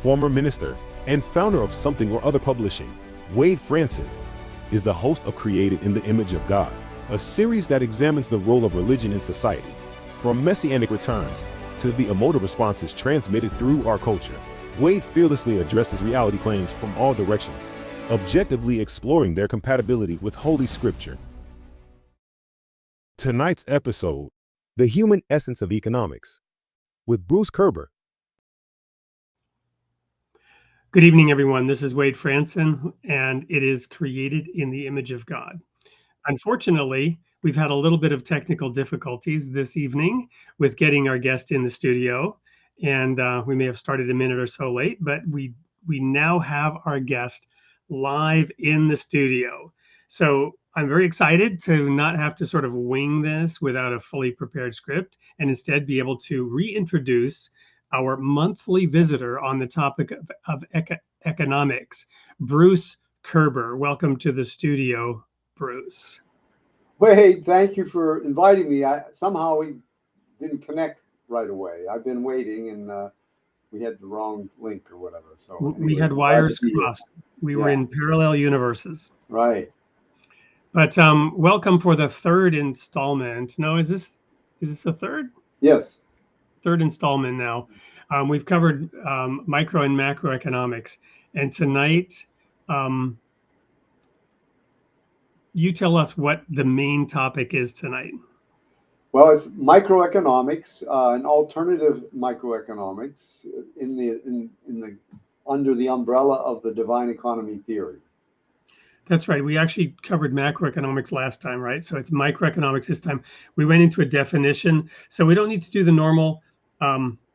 former minister, and founder of Something or Other Publishing, Wade Franson, is the host of Created in the Image of God, a series that examines the role of religion in society, from messianic returns to the emotive responses transmitted through our culture. Wade fearlessly addresses reality claims from all directions, objectively exploring their compatibility with Holy Scripture. Tonight's episode, The Human Essence of Economics, with Bruce Koerber. Good evening, everyone. This is Wade Franson, and it is Created in the Image of God. Unfortunately, we've had a little bit of technical difficulties this evening with getting our guest in the studio, and we may have started a minute or so late, but we now have our guest live in the studio. So I'm very excited to not have to sort of wing this without a fully prepared script, and instead be able to reintroduce our monthly visitor on the topic of economics, Bruce Koerber. Welcome to the studio, Bruce. Wade, thank you for inviting me. Somehow we didn't connect right away. I've been waiting, and we had the wrong link or whatever. So we had wires crossed. We were in parallel universes. Right. But welcome for the third installment. No, is this the third? Yes. Third installment now. We've covered micro and macroeconomics, and tonight you tell us what the main topic is tonight. Well, it's microeconomics, an alternative microeconomics in the under the umbrella of the divine economy theory. That's right. We actually covered macroeconomics last time, right? So it's microeconomics this time. We went into a definition, so we don't need to do the normal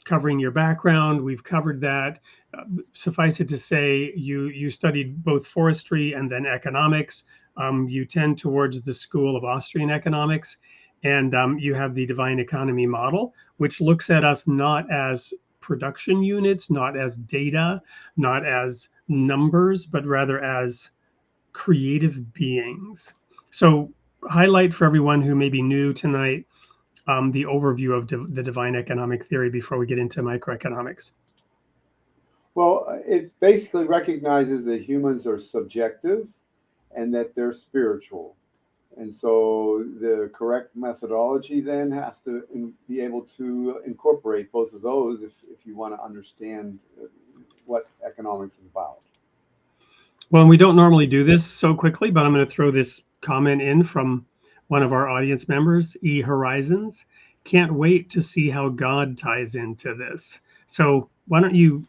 covering your background. We've covered that. Suffice it to say, you studied both forestry and then economics. You tend towards the school of Austrian economics, and you have the divine economy model, which looks at us not as production units, not as data, not as numbers, but rather as creative beings. So highlight for everyone who may be new tonight the overview of the divine economic theory before we get into microeconomics. Well, it basically recognizes that humans are subjective and that they're spiritual. And so the correct methodology then has to be able to incorporate both of those if you want to understand what economics is about. Well, we don't normally do this so quickly, but I'm going to throw this comment in from one of our audience members, E Horizons. Can't wait to see how God ties into this. So why don't you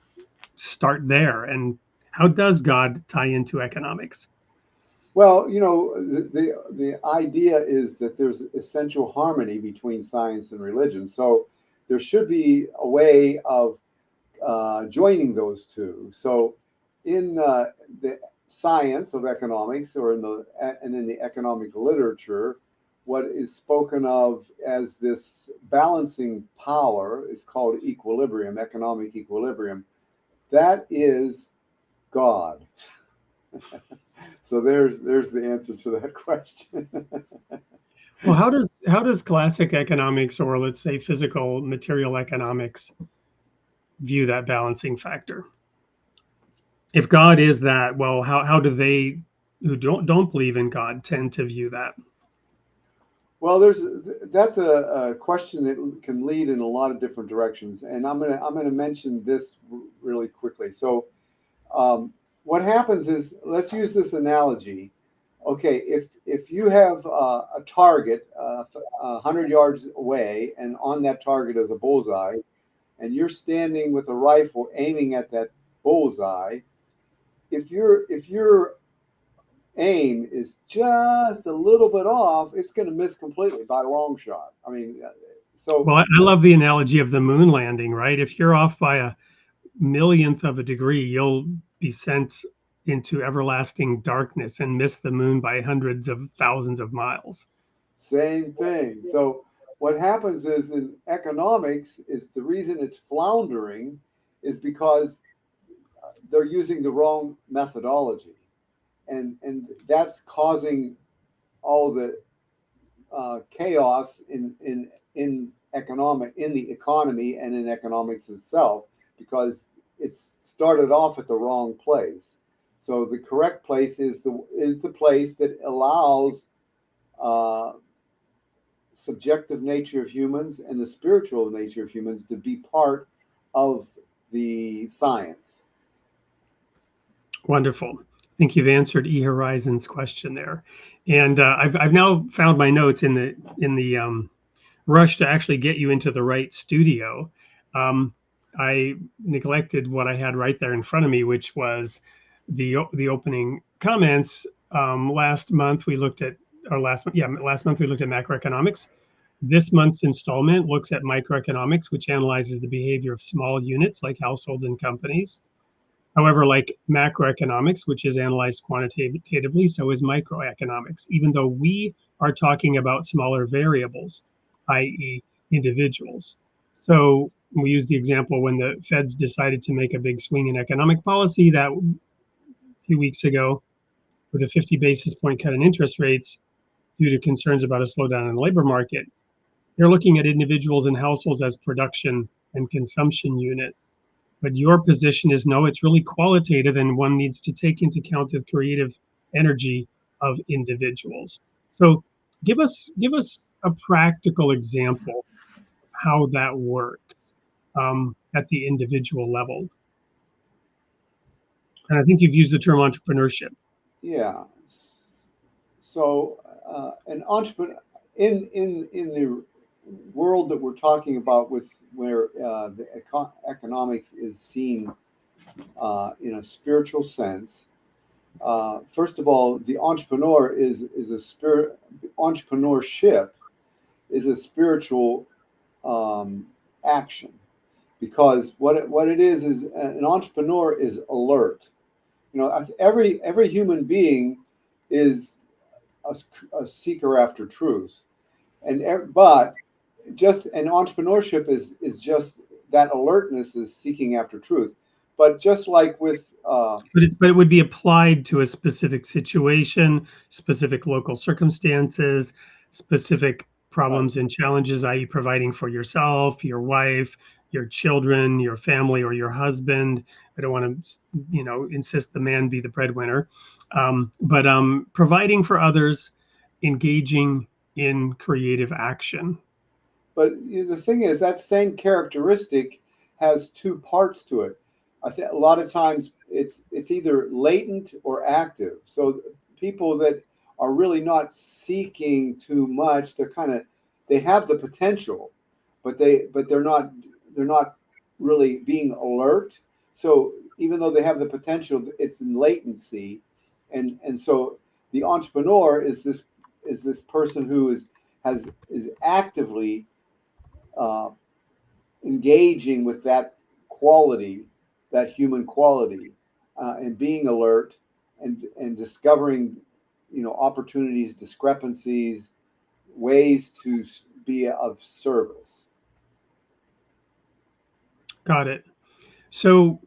start there? And how does God tie into economics? Well, the idea is that there's essential harmony between science and religion. So there should be a way of joining those two. So in the science of economics, or in the economic literature, what is spoken of as this balancing power is called equilibrium, economic equilibrium. That is God. So there's the answer to that question. Well, how does classic economics, or let's say physical material economics, view that balancing factor? If God is that, well, how do they who don't believe in God tend to view that? Well, that's a question that can lead in a lot of different directions, and I'm gonna mention this really quickly. So, what happens is, let's use this analogy. Okay, if you have a target 100 yards away, and on that target is a bullseye, and you're standing with a rifle aiming at that bullseye, if your aim is just a little bit off, it's going to miss completely by a long shot. I mean, so. Well, I love the analogy of the moon landing, right? If you're off by a millionth of a degree, you'll be sent into everlasting darkness and miss the moon by hundreds of thousands of miles. Same thing. So what happens is, in economics, is the reason it's floundering is because they're using the wrong methodology, and that's causing all the chaos in the economy and in economics itself, because it's started off at the wrong place. So the correct place is the place that allows uh, subjective nature of humans and the spiritual nature of humans to be part of the science. Wonderful. I think you've answered E Horizon's question there, and I've now found my notes in the rush to actually get you into the right studio. Um, I neglected what I had right there in front of me, which was the opening comments. Last month we looked at, or last month we looked at macroeconomics. This month's installment looks at microeconomics, which analyzes the behavior of small units like households and companies. However, like macroeconomics, which is analyzed quantitatively, so is microeconomics, even though we are talking about smaller variables, i.e., individuals. So we use the example when the Feds decided to make a big swing in economic policy that a few weeks ago with a 50 basis point cut in interest rates due to concerns about a slowdown in the labor market. They're looking at individuals and households as production and consumption units. But your position is no, it's really qualitative, and one needs to take into account the creative energy of individuals. So give us a practical example how that works at the individual level. And I think you've used the term entrepreneurship. Yeah. So an entrepreneur in the world that we're talking about, with where the economics is seen in a spiritual sense. First of all, the entrepreneur is a spirit. Entrepreneurship is a spiritual action, because what it is an entrepreneur is alert. You know, every human being is a seeker after truth, but just an entrepreneurship is just that alertness is seeking after truth. But just like with But it would be applied to a specific situation, specific local circumstances, specific right, problems and challenges, i.e., providing for yourself, your wife, your children, your family, or your husband. I don't want to, insist the man be the breadwinner, but providing for others, engaging in creative action. but the thing is that same characteristic has two parts to it. I think a lot of times it's either latent or active. So people that are really not seeking too much, they have the potential, but they're not really being alert. So even though they have the potential, it's in latency, and so the entrepreneur is this person who is actively uh, engaging with that quality, that human quality, and being alert and discovering, opportunities, discrepancies, ways to be of service. Got it. So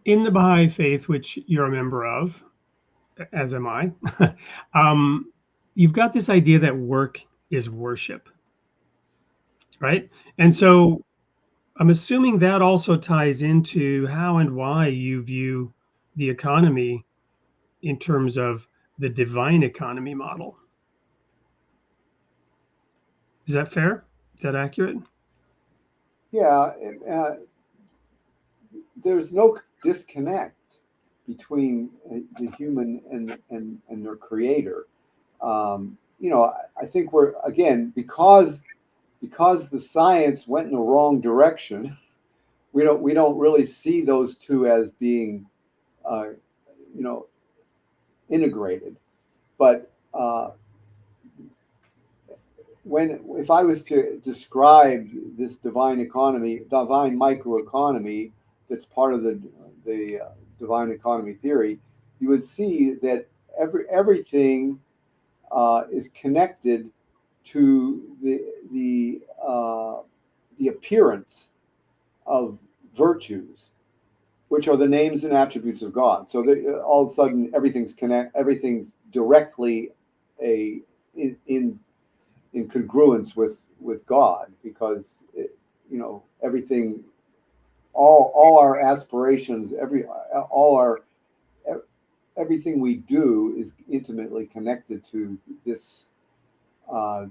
in the Baha'i faith, which you're a member of, as am I, um, you've got this idea that work is worship, right? And so I'm assuming that also ties into how and why you view the economy in terms of the divine economy model. Is that fair? Is that accurate? Yeah, there's no disconnect between the human and their creator. I think we're, again, because the science went in the wrong direction. We don't really see those two as being uh, you know integrated. But if I was to describe this divine microeconomy that's part of the divine economy theory, you would see that everything is connected to the appearance of virtues, which are the names and attributes of God. So that all of a sudden everything's directly in congruence with God, because everything all our aspirations, all our everything we do is intimately connected to this, uh,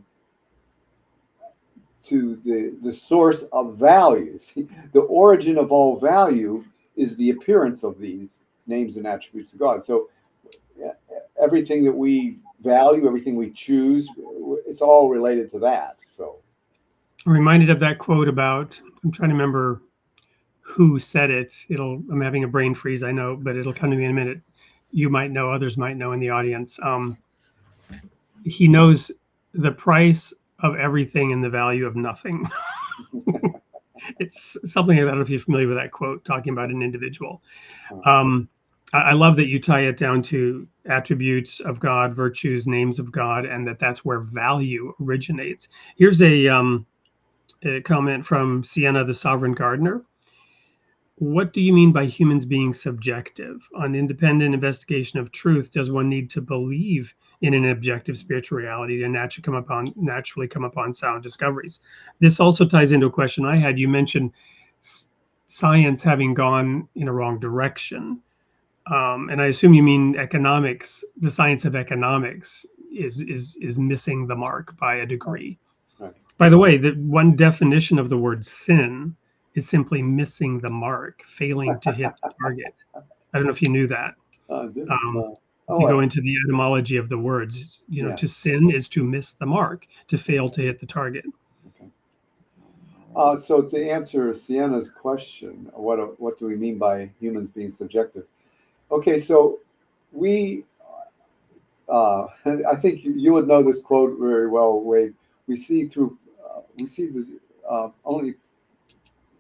to the source of values. The origin of all value is the appearance of these names and attributes of God. So everything that we value, everything we choose, it's all related to that. So I'm reminded of that quote about, I'm trying to remember who said it. I'm having a brain freeze, I know, but it'll come to me in a minute. You might know, others might know in the audience. He knows the price of everything and the value of nothing. It's something like that. I don't know if you're familiar with that quote, talking about an individual. I love that you tie it down to attributes of God, virtues, names of God, and that's where value originates. Here's a comment from Sienna, the Sovereign Gardener. What do you mean by humans being subjective? On independent investigation of truth, does one need to believe in an objective spiritual reality to naturally come upon sound discoveries? This also ties into a question I had. You mentioned science having gone in a wrong direction. And I assume you mean economics. The science of economics is missing the mark by a degree. right. By the way, the one definition of the word sin is simply missing the mark, failing to hit the target. I don't know if you knew that. If you go into the etymology of the words, yeah. to sin is to miss the mark, to fail to hit the target. Okay. So to answer Sienna's question, what do we mean by humans being subjective? Okay, so we, I think you would know this quote very well, Wade. We see the only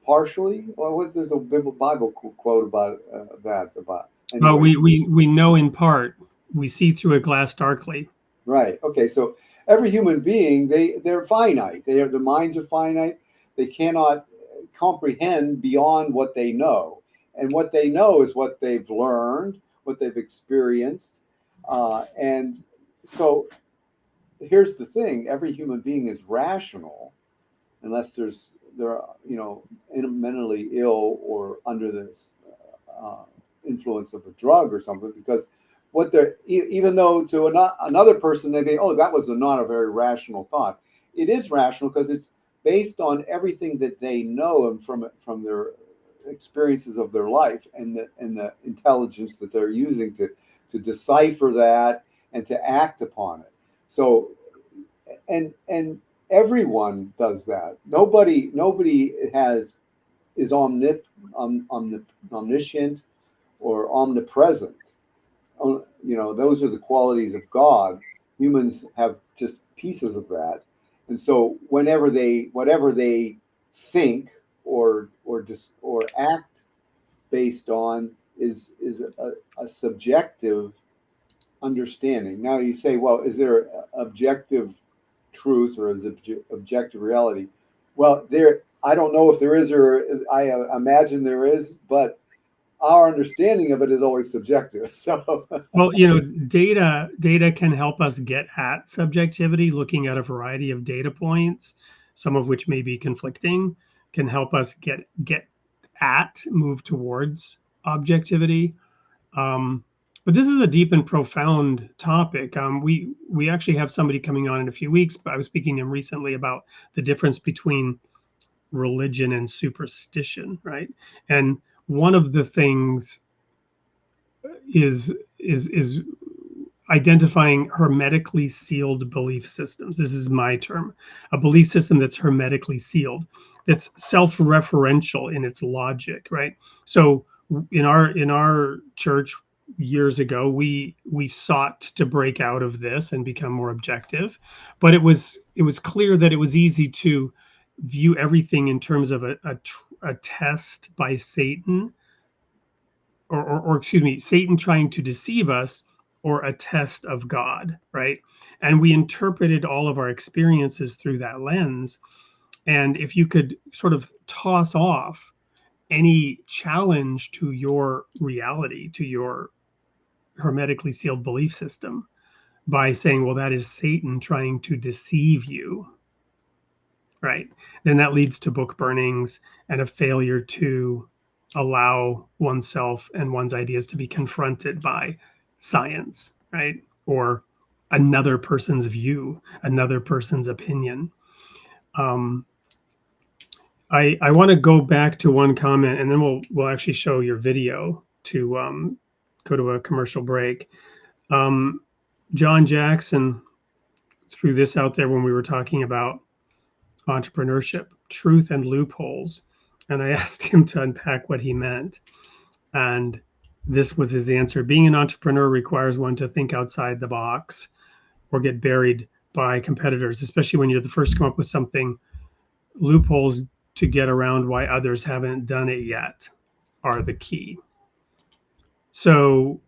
partially. Well, there's a Bible quote about that. About Well, anyway. we know in part. We see through a glass darkly. Right. Okay. So every human being, they're finite. Their minds are finite. They cannot comprehend beyond what they know, and what they know is what they've learned, what they've experienced, and so here's the thing: every human being is rational, unless they're mentally ill or under the influence of a drug or something, because what they're even though to another person they think, oh, that was not a very rational thought. It is rational because it's based on everything that they know and from their experiences of their life and the intelligence that they're using to decipher that and to act upon it. So and everyone does that. Nobody is omniscient or omnipresent. Those are the qualities of God. Humans have just pieces of that, and so whatever they think or act based on is a subjective understanding. Now you say, well, is there objective truth or is it objective reality? Well, I don't know if there is, or I imagine there is, but our understanding of it is always subjective. So, well, data can help us get at subjectivity. Looking at a variety of data points, some of which may be conflicting, can help us move towards objectivity. But this is a deep and profound topic. We actually have somebody coming on in a few weeks, but I was speaking to him recently about the difference between religion and superstition, right? And one of the things is identifying hermetically sealed belief systems. This is my term, a belief system that's hermetically sealed, that's self-referential in its logic, right? So in our church years ago, we sought to break out of this and become more objective, but it was clear that it was easy to view everything in terms of a test by Satan, or excuse me, Satan trying to deceive us, or a test of God, right? And we interpreted all of our experiences through that lens. And if you could sort of toss off any challenge to your reality, to your hermetically sealed belief system, by saying, well, that is Satan trying to deceive you, right? Then that leads to book burnings and a failure to allow oneself and one's ideas to be confronted by science, right? Or another person's view, another person's opinion. I want to go back to one comment, and then we'll actually show your video to go to a commercial break. John Jackson threw this out there when we were talking about entrepreneurship, truth and loopholes, and I asked him to unpack what he meant, and this was his answer. Being an entrepreneur requires one to think outside the box or get buried by competitors, especially when you're the first to come up with something. Loopholes to get around why others haven't done it yet are the key. So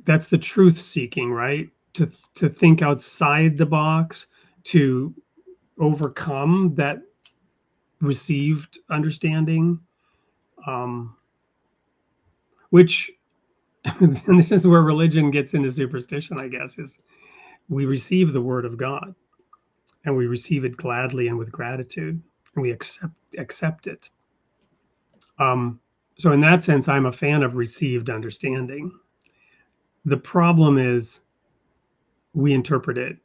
that's the truth seeking, right? To think outside the box, to overcome that received understanding, which, and this is where religion gets into superstition, I guess, is we receive the word of God and we receive it gladly and with gratitude, and we accept it. So in that sense, I'm a fan of received understanding. The problem is we interpret it,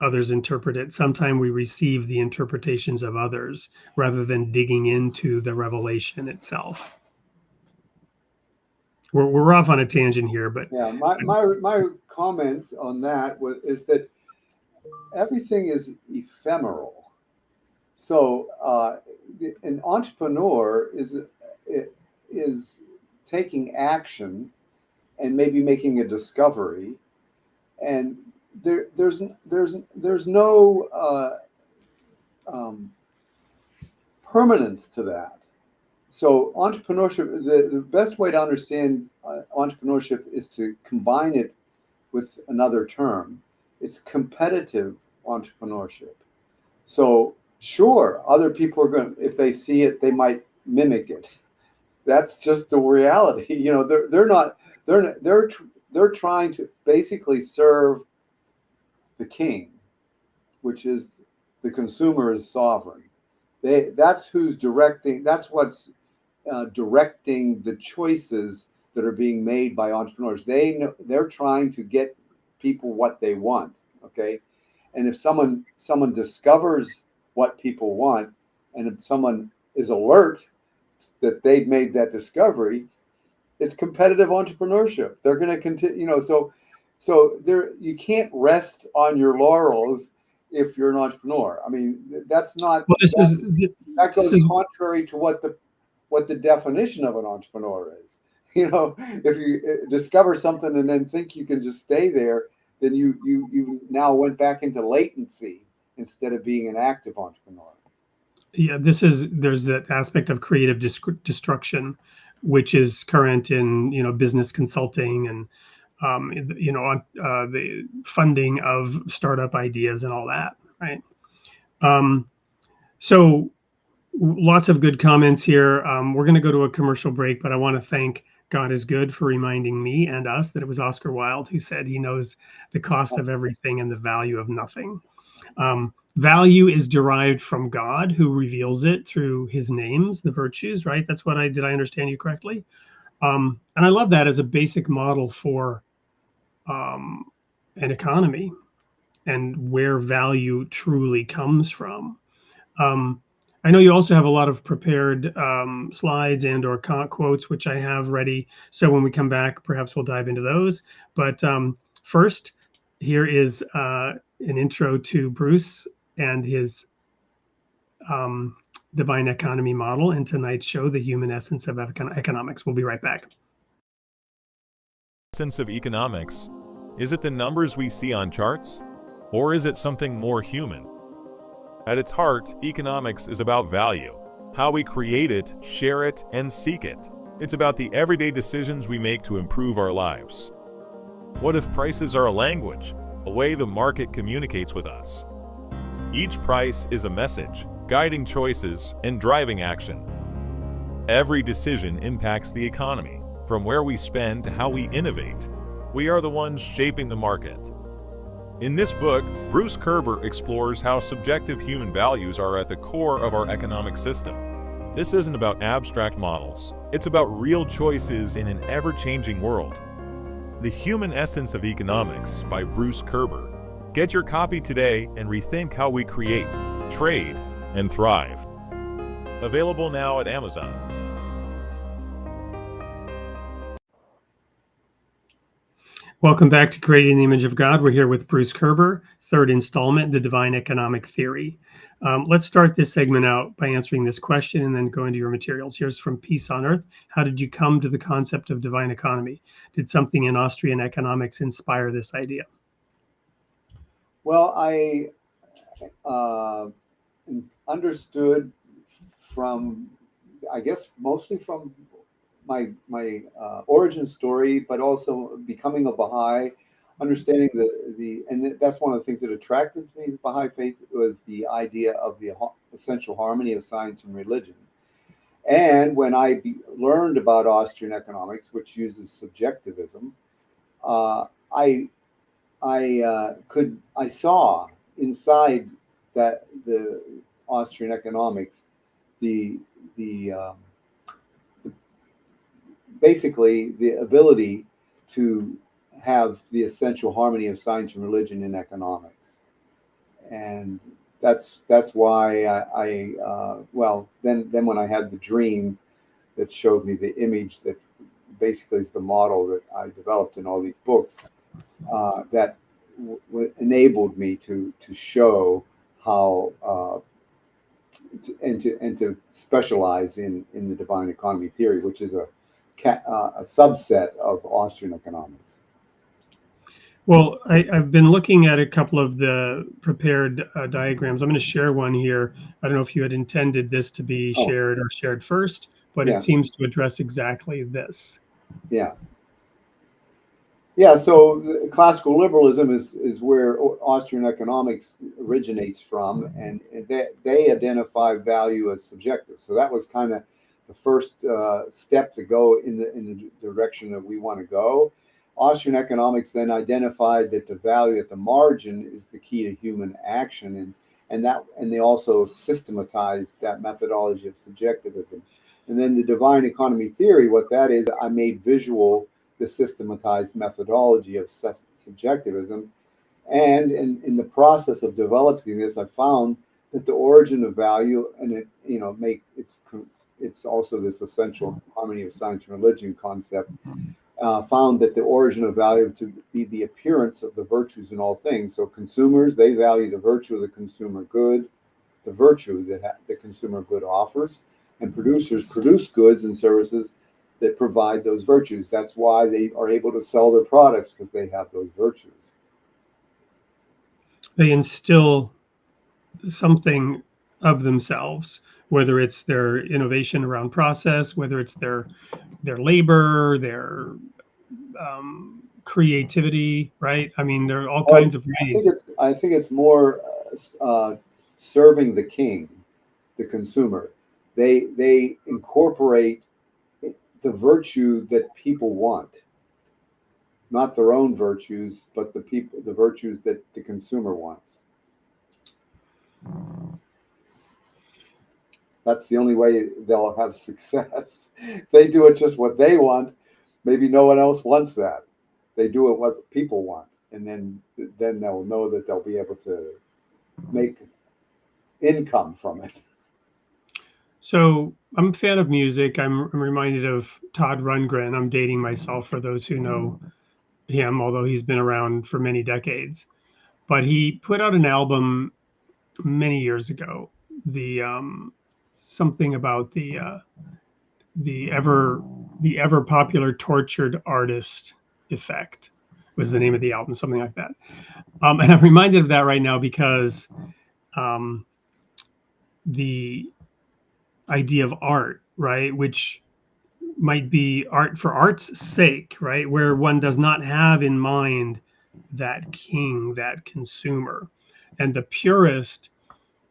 others interpret it. Sometimes we receive the interpretations of others rather than digging into the revelation itself. We're off on a tangent here, but yeah, my comment on that is that everything is ephemeral. So an entrepreneur is taking action and maybe making a discovery, and there's no permanence to that. So entrepreneurship, the best way to understand entrepreneurship is to combine it with another term. It's competitive entrepreneurship. So sure, other people are going to, if they see it, they might mimic it. That's just the reality. You know, they're trying to basically serve the king, which is the consumer is sovereign. That's who's directing. That's what's directing the choices that are being made by entrepreneurs. They're trying to get people what they want. Okay, and if someone discovers what people want, and if someone is alert that they've made that discovery, it's competitive entrepreneurship. They're going to continue. You know, so there, you can't rest on your laurels if you're an entrepreneur. I mean, that's not. Well, that goes contrary to what the definition of an entrepreneur is. You know, if you discover something and then think you can just stay there, then you now went back into latency instead of being an active entrepreneur. Yeah, there's that aspect of creative destruction, which is current in business consulting and the funding of startup ideas and all that, right? So lots of good comments here. We're going to go to a commercial break, but I want to thank God is Good for reminding me and us that it was Oscar Wilde who said he knows the cost of everything and the value of nothing. Value is derived from God, who reveals it through his names, the virtues, right? That's what did I understand you correctly? And I love that as a basic model for an economy and where value truly comes from. I know you also have a lot of prepared slides and or quotes, which I have ready. So when we come back, perhaps we'll dive into those. But first, here is an intro to Bruce and his divine economy model in tonight's show, The Human Essence of Economics. We'll be right back. Essence of economics, is it the numbers we see on charts? Or is it something more human? At its heart, economics is about value, how we create it, share it, and seek it. It's about the everyday decisions we make to improve our lives. What if prices are a language, a way the market communicates with us? Each price is a message, guiding choices and driving action. Every decision impacts the economy, from where we spend to how we innovate. We are the ones shaping the market. In this book, Bruce Koerber explores how subjective human values are at the core of our economic system. This isn't about abstract models. It's about real choices in an ever-changing world. The Human Essence of Economics by Bruce Koerber. Get your copy today and rethink how we create, trade, and thrive. Available now at Amazon. Welcome back to Creating the Image of God. We're here with Bruce Koerber, third installment, The Divine Economic Theory. Let's start this segment out by answering this question and then go into your materials. Here's from Peace on Earth. How did you come to the concept of divine economy? Did something in Austrian economics inspire this idea? Well, I understood from, I guess, mostly from my origin story, but also becoming a Baha'i, understanding and that's one of the things that attracted me to Baha'i faith was the idea of the essential harmony of science and religion. And when I learned about Austrian economics, which uses subjectivism, I saw inside that the Austrian economics basically the ability to have the essential harmony of science and religion in economics. And that's why then when I had the dream that showed me the image that basically is the model that I developed in all these books, that enabled me to show how to specialize in the divine economy theory, which is a subset of Austrian economics. Well, I've been looking at a couple of the prepared diagrams. I'm going to share one here. I don't know if you had intended this to be shared or shared first, but it seems to address exactly this. Yeah. Yeah, so classical liberalism is where Austrian economics originates from, and they identify value as subjective. So that was kind of the first step to go in the direction that we want to go. Austrian economics then identified that the value at the margin is the key to human action, and they also systematized that methodology of subjectivism. And then the divine economy theory, what that is, I made visual the systematized methodology of subjectivism. And in the process of developing this, I found that the origin of value, and it's also this essential harmony of science and religion concept, found that the origin of value to be the appearance of the virtues in all things. So consumers, they value the virtue of the consumer good, the virtue that the consumer good offers, and producers produce goods and services that provide those virtues. That's why they are able to sell their products, because they have those virtues. They instill something of themselves, whether it's their innovation around process, whether it's their labor, their creativity, right? I mean, there are all kinds of ways. I think it's more serving the king, the consumer. They incorporate the virtue that people want, not their own virtues, but the virtues that the consumer wants. That's the only way they'll have success. If they do it just what they want, maybe no one else wants that. They do it what people want, and then they'll know that they'll be able to make income from it. So I'm a fan of music. I'm reminded of Todd Rundgren. I'm dating myself for those who know him, although he's been around for many decades. But he put out an album many years ago. Something about the ever popular tortured artist effect was the name of the album, something like that. And I'm reminded of that right now because the idea of art, right, which might be art for art's sake, right, where one does not have in mind that king, that consumer, and the purist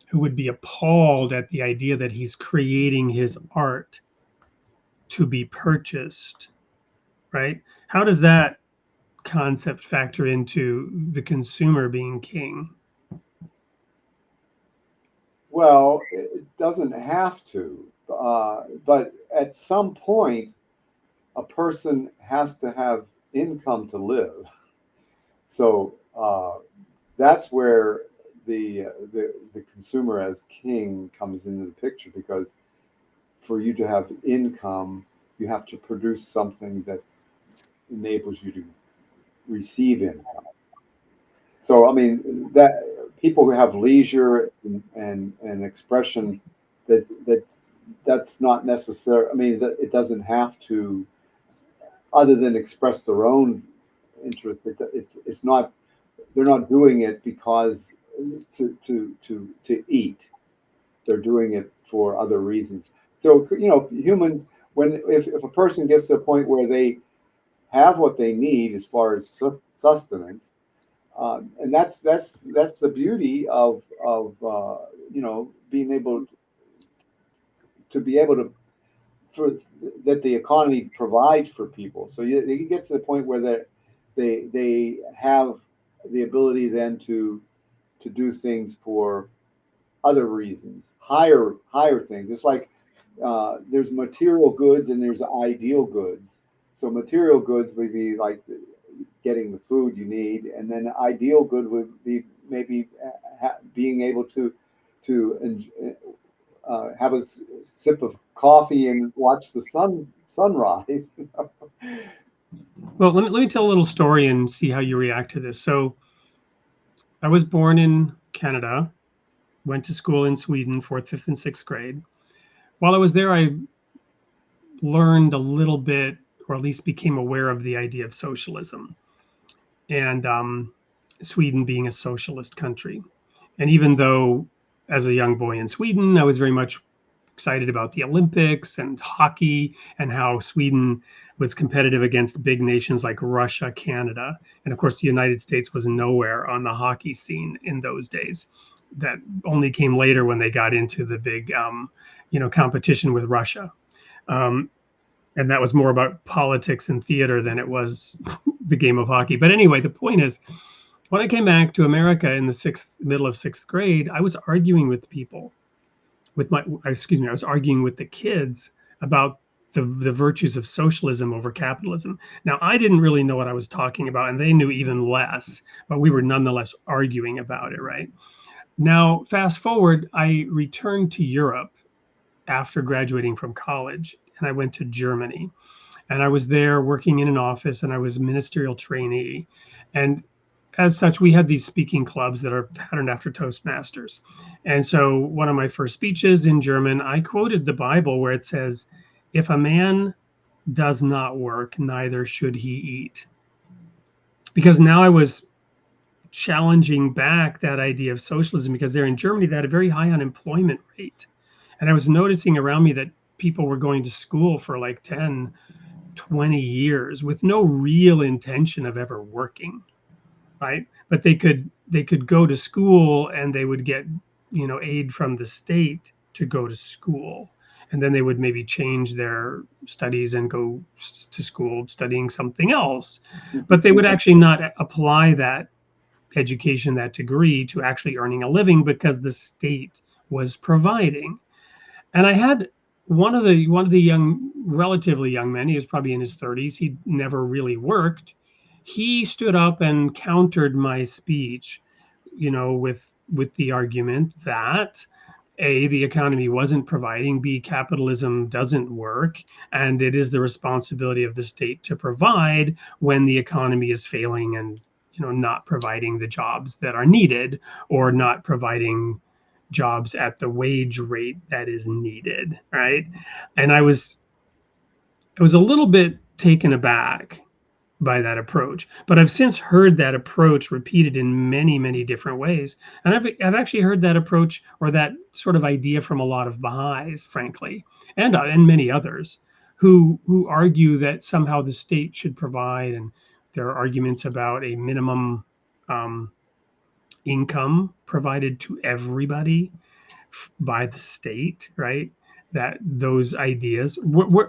who would be appalled at the idea that he's creating his art to be purchased, right? How does that concept factor into the consumer being king? Well, it doesn't have to, but at some point, a person has to have income to live. So that's where the consumer as king comes into the picture, because for you to have income, you have to produce something that enables you to receive income. So I mean that people who have leisure and expression, that's not necessary. I mean that it doesn't have to, other than express their own interest. It's not, they're not doing it because to eat. They're doing it for other reasons. So humans, when if a person gets to a point where they have what they need as far as sustenance, and that's the beauty of being able to be able to, for that the economy provides for people. So they can get to the point where they have the ability then to do things for other reasons, higher things. It's like there's material goods and there's ideal goods. So material goods would be like getting the food you need, and then ideal good would be maybe being able to have a sip of coffee and watch the sunrise. Well, let me tell a little story and see how you react to this. So I was born in Canada, went to school in Sweden, 4th, 5th, and 6th grade. While I was there, I learned a little bit, or at least became aware of the idea of socialism, and Sweden being a socialist country. And even though as a young boy in Sweden, I was very much excited about the Olympics and hockey and how Sweden was competitive against big nations like Russia, Canada. And of course, the United States was nowhere on the hockey scene in those days. That only came later when they got into the big, competition with Russia. And that was more about politics and theater than it was the game of hockey. But anyway, the point is, when I came back to America in the middle of sixth grade, I was arguing with people, I was arguing with the kids about the virtues of socialism over capitalism. Now, I didn't really know what I was talking about, and they knew even less, but we were nonetheless arguing about it, right? Now, fast forward, I returned to Europe after graduating from college, and I went to Germany. And I was there working in an office, and I was a ministerial trainee. And as such, we had these speaking clubs that are patterned after Toastmasters. And so one of my first speeches in German, I quoted the Bible where it says, "If a man does not work, neither should he eat." Because now I was challenging back that idea of socialism, because there in Germany, they had a very high unemployment rate. And I was noticing around me that people were going to school for like 10, 20 years with no real intention of ever working. Right, but they could go to school and they would get aid from the state to go to school, and then they would maybe change their studies and go to school studying something else, but they would actually not apply that education, that degree, to actually earning a living because the state was providing. And I had one of the relatively young men, he was probably in his 30s, he never really worked. He stood up and countered my speech, with the argument that A, the economy wasn't providing, B, capitalism doesn't work, and it is the responsibility of the state to provide when the economy is failing and not providing the jobs that are needed, or not providing jobs at the wage rate that is needed, right? And I was a little bit taken aback by that approach. But I've since heard that approach repeated in many, many different ways. And I've actually heard that approach, or that sort of idea, from a lot of Baha'is, frankly, and many others who argue that somehow the state should provide. And there are arguments about a minimum income provided to everybody by the state, right? That those ideas.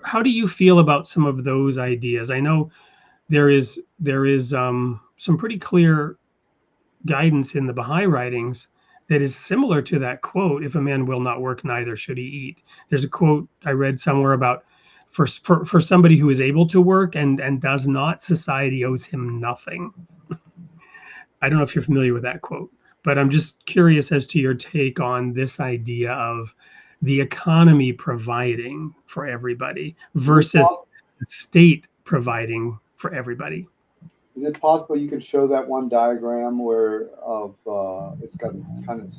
How do you feel about some of those ideas? I know there is some pretty clear guidance in the Baha'i writings that is similar to that quote, if a man will not work, neither should he eat. There's a quote I read somewhere about for somebody who is able to work and does not, society owes him nothing. I don't know if you're familiar with that quote, but I'm just curious as to your take on this idea of the economy providing for everybody versus the state providing for everybody. Is it possible you could show that one diagram where it's got kind of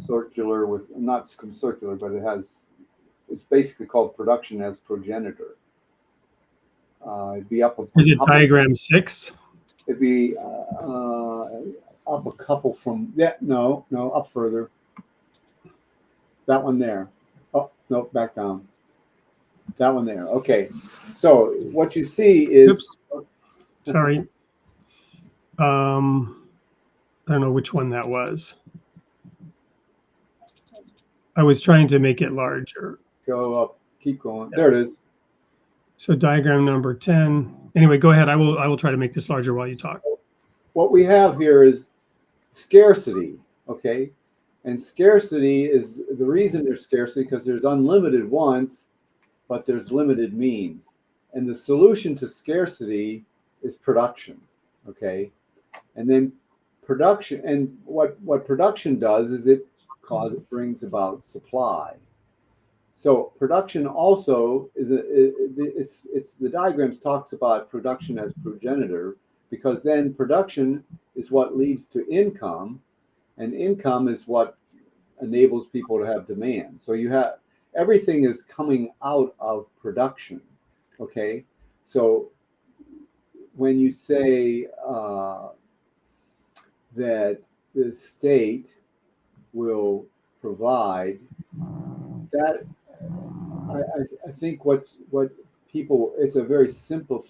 circular with, not circular, but it's basically called production as progenitor. It'd be up. Is it diagram 6? It'd be up a couple from, no, up further. That one there. Oh, no, back down. That one there. Okay. So what you see is. Oops. Sorry. I don't know which one that was. I was trying to make it larger. Go up. Keep going. There it is. So diagram number 10. Anyway, go ahead. I will try to make this larger while you talk. What we have here is scarcity, okay? And scarcity is, the reason there's scarcity because there's unlimited wants, but there's limited means. And the solution to scarcity is production, okay? And then production, and what production does is it brings about supply. So production also is it's the diagrams talks about production as progenitor, because then production is what leads to income, and income is what enables people to have demand. So you have everything is coming out of production. Okay, so when you say that the state will provide, that I think what people, it's a very simple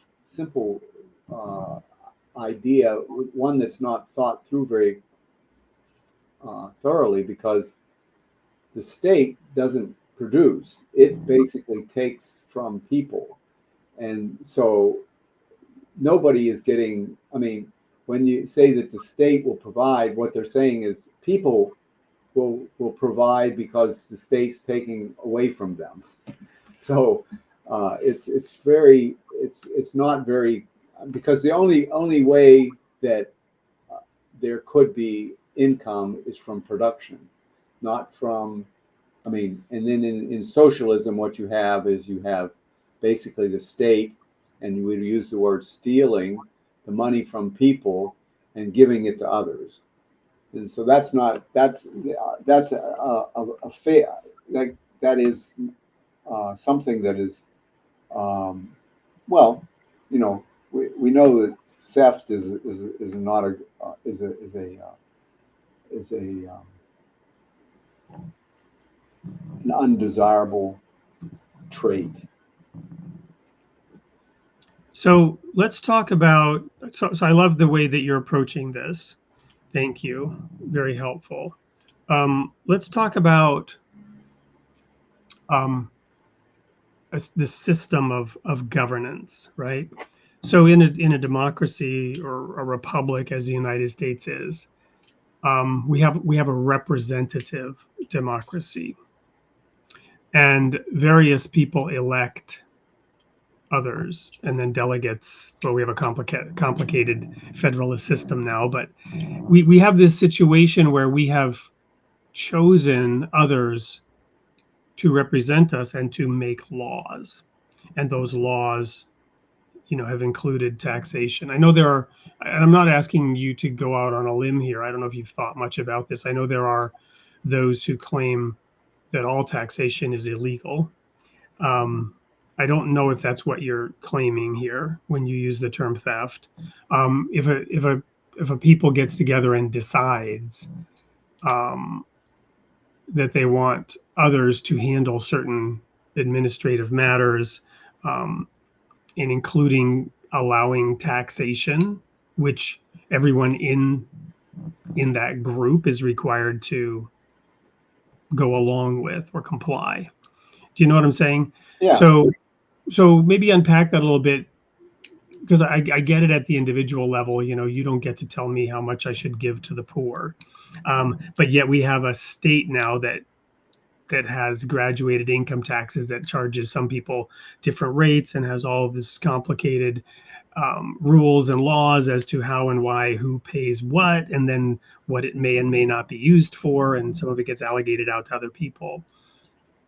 idea, one that's not thought through very thoroughly, because the state doesn't produce, it basically takes from people. And so nobody is getting, I mean, when you say that the state will provide, what they're saying is people will provide because the state's taking away from them. So it's not very, because the only way that there could be income is from production, not from, I mean, and then in socialism, what you have is you have basically the state, and you would use the word stealing the money from people and giving it to others. And so that's a fair, that is something that is, well, you know, we know that theft is not a an undesirable trait. So let's talk about, so I love the way that you're approaching this. Thank you. Very helpful. Let's talk about the system of governance, right? So in a democracy or a republic, as the United States is, we have a representative democracy, and various people elect others, and then delegates. Well, we have a complicated federalist system now, but we have this situation where we have chosen others to represent us and to make laws, and those laws, you know, have included taxation. I know there are, and I'm not asking you to go out on a limb here. I don't know if you've thought much about this. I know there are those who claim that all taxation is illegal. I don't know if that's what you're claiming here when you use the term theft. If a people gets together and decides that they want others to handle certain administrative matters, and including allowing taxation, which everyone in that group is required to go along with or comply. Do you know what I'm saying? Yeah. So maybe unpack that a little bit. because I get it at the individual level. You don't get to tell me how much I should give to the poor, but yet we have a state now that has graduated income taxes that charges some people different rates and has all of this complicated rules and laws as to how and why who pays what, and then what it may and may not be used for, and some of it gets allocated out to other people.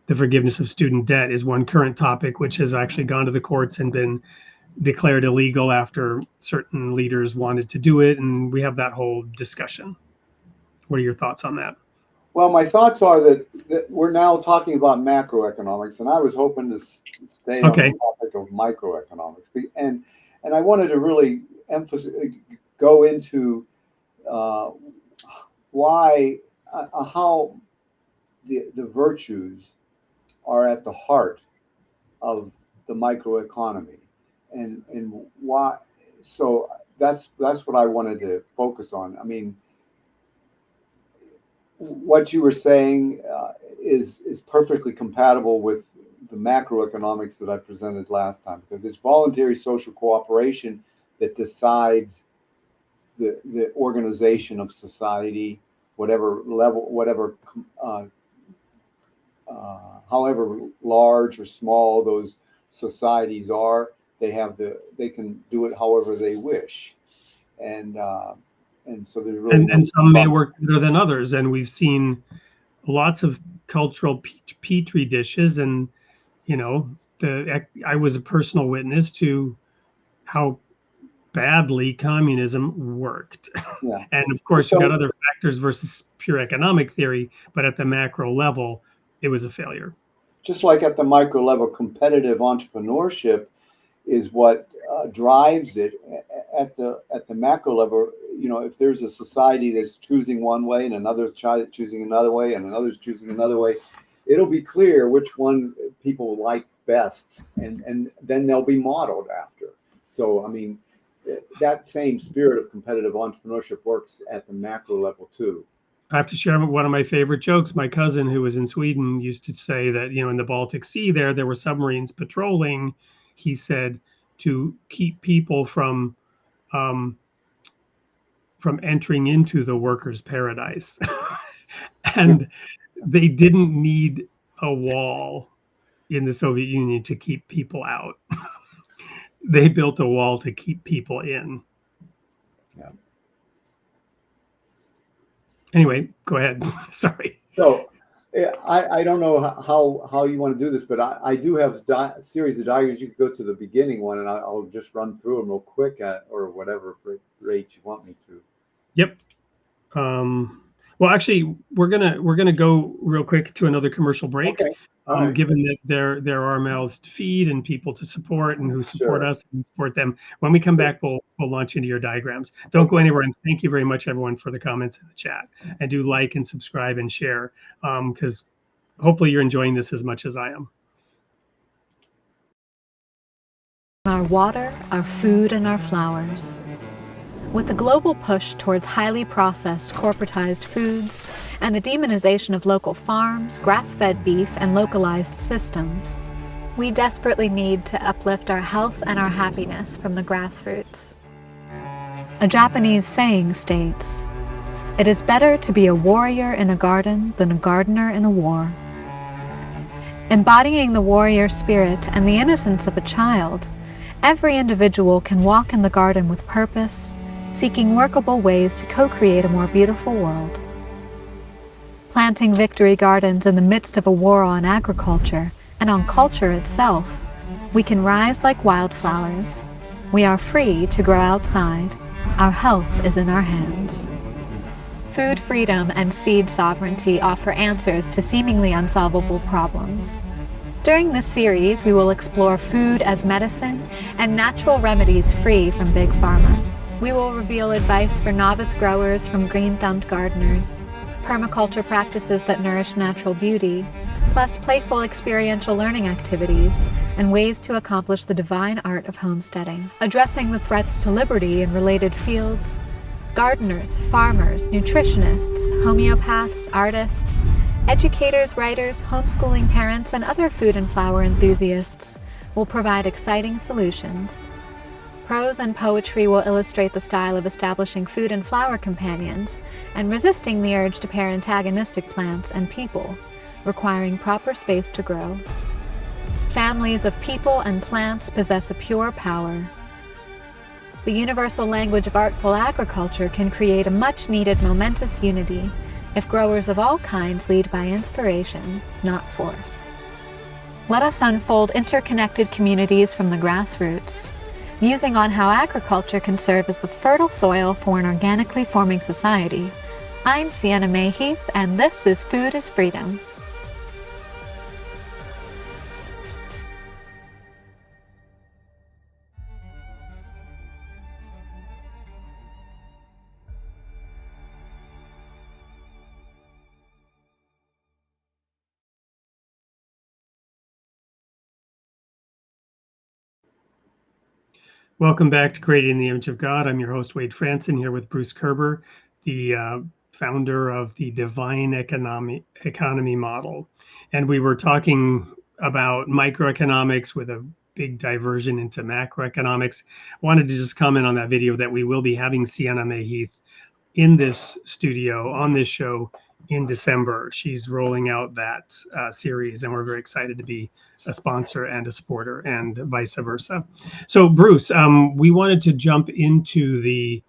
The forgiveness of student debt is one current topic which has actually gone to the courts and been declared illegal after certain leaders wanted to do it, and we have that whole discussion. What are your thoughts on that? Well, my thoughts are that we're now talking about macroeconomics, and I was hoping to stay on the topic of microeconomics. And I wanted to really go into why, how the virtues are at the heart of the microeconomy, and why. So that's what I wanted to focus on. I mean, what you were saying is perfectly compatible with the macroeconomics that I presented last time, because it's voluntary social cooperation that decides the organization of society, whatever level, however large or small those societies are. They can do it however they wish, and so there's really and some may work better than others, and we've seen lots of cultural petri dishes, and I was a personal witness to how badly communism worked. Yeah. And of course, you got other factors versus pure economic theory, but at the macro level, it was a failure. Just like at the micro level, competitive entrepreneurship is what drives it. At the macro level, if there's a society that's choosing one way and another's choosing another way and another's choosing another way, it'll be clear which one people like best, and then they'll be modeled after. So, I mean, that same spirit of competitive entrepreneurship works at the macro level too. I have to share one of my favorite jokes. My cousin, who was in Sweden, used to say that, in the Baltic Sea there were submarines patrolling, he said, to keep people from entering into the workers' paradise. And they didn't need a wall in the Soviet Union to keep people out. They built a wall to keep people in. Yeah. Anyway, go ahead. Sorry. So I don't know how you want to do this, but I do have a series of diagrams. You could go to the beginning one, and I'll just run through them real quick or whatever rate you want me to. Yep. Well, actually, we're gonna go real quick to another commercial break. Okay. Right. Given that there are mouths to feed and people to support, and who support us and support them. When we come back, we'll launch into your diagrams. Don't go anywhere, and thank you very much, everyone, for the comments in the chat. And do like and subscribe and share, because hopefully you're enjoying this as much as I am. Our water, our food, and our flowers. With the global push towards highly processed, corporatized foods and the demonization of local farms, grass-fed beef, and localized systems, we desperately need to uplift our health and our happiness from the grassroots. A Japanese saying states, "It is better to be a warrior in a garden than a gardener in a war." Embodying the warrior spirit and the innocence of a child, every individual can walk in the garden with purpose, seeking workable ways to co-create a more beautiful world. Planting victory gardens in the midst of a war on agriculture and on culture itself, we can rise like wildflowers. We are free to grow outside. Our health is in our hands. Food freedom and seed sovereignty offer answers to seemingly unsolvable problems. During this series, we will explore food as medicine and natural remedies free from big pharma. We will reveal advice for novice growers from green-thumbed gardeners, permaculture practices that nourish natural beauty, plus playful experiential learning activities and ways to accomplish the divine art of homesteading. Addressing the threats to liberty in related fields, gardeners, farmers, nutritionists, homeopaths, artists, educators, writers, homeschooling parents, and other food and flower enthusiasts will provide exciting solutions. Prose and poetry will illustrate the style of establishing food and flower companions and resisting the urge to pair antagonistic plants and people, requiring proper space to grow. Families of people and plants possess a pure power. The universal language of artful agriculture can create a much-needed momentous unity if growers of all kinds lead by inspiration, not force. Let us unfold interconnected communities from the grassroots, musing on how agriculture can serve as the fertile soil for an organically forming society. I'm Sienna Mae Heath, and this is Food is Freedom. Welcome back to Creating the Image of God. I'm your host, Wade Franson, here with Bruce Koerber, the founder of the Divine Economy model. And we were talking about microeconomics with a big diversion into macroeconomics. I wanted to just comment on that video that we will be having Sienna Mae Heath in this studio on this show in December. She's rolling out that series, and we're very excited to be a sponsor and a supporter, and vice versa. So, Bruce, we wanted to jump into the